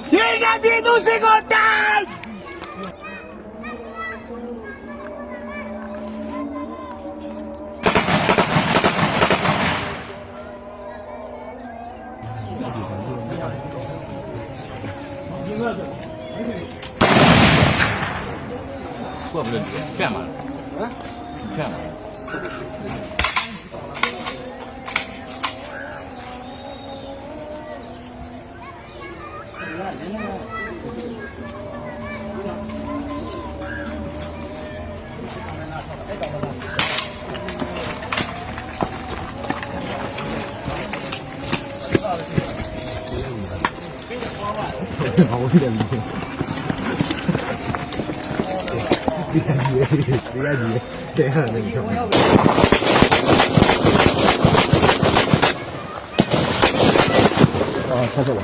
你家别都是个蛋！过不了骗嘛？骗嘛？ 好远的，别急，这样的你看。啊，开始了。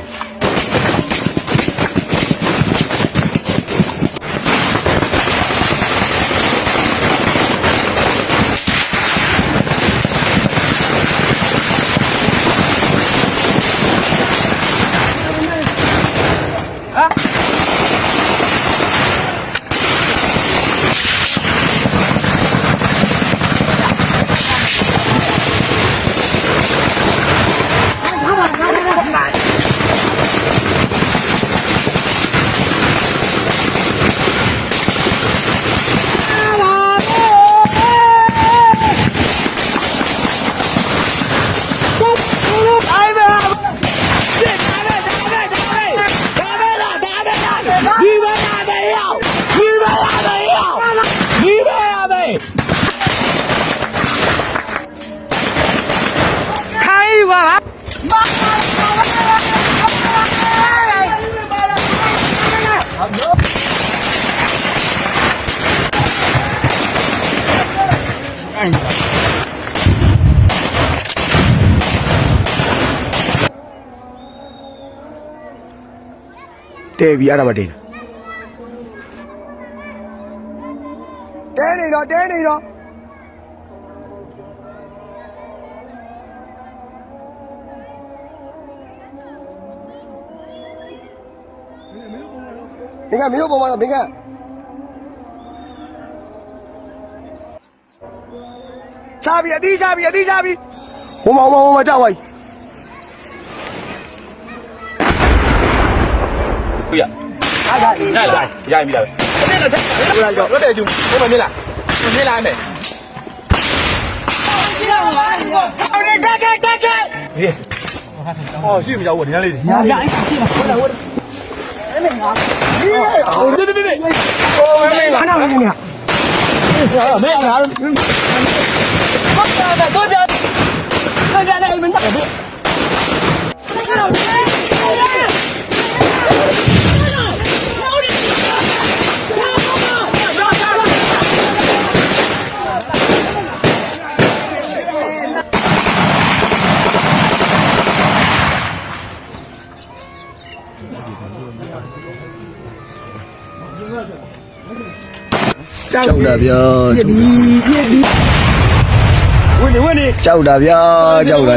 တဲပြီအဲ့ဒါမတင်တဲနေတော့တဲနေတော့မင်းကမင်းတို့ပုံမှာတော့မင်းကချပြီအတီးချပြီဟိုမောကြောက်ပါ 对呀，呀，没了。我来叫，我来就，我没来，没来没。哦，去不着我这里。呀，我的。哎，没拿。别，我没拿。哪里呢？没有拿。多少？多少？你们打不？ ကြောက်တာဗျာပြစ်ပြီးဝင်နေကြောက်တာဗျာကြောက်တာ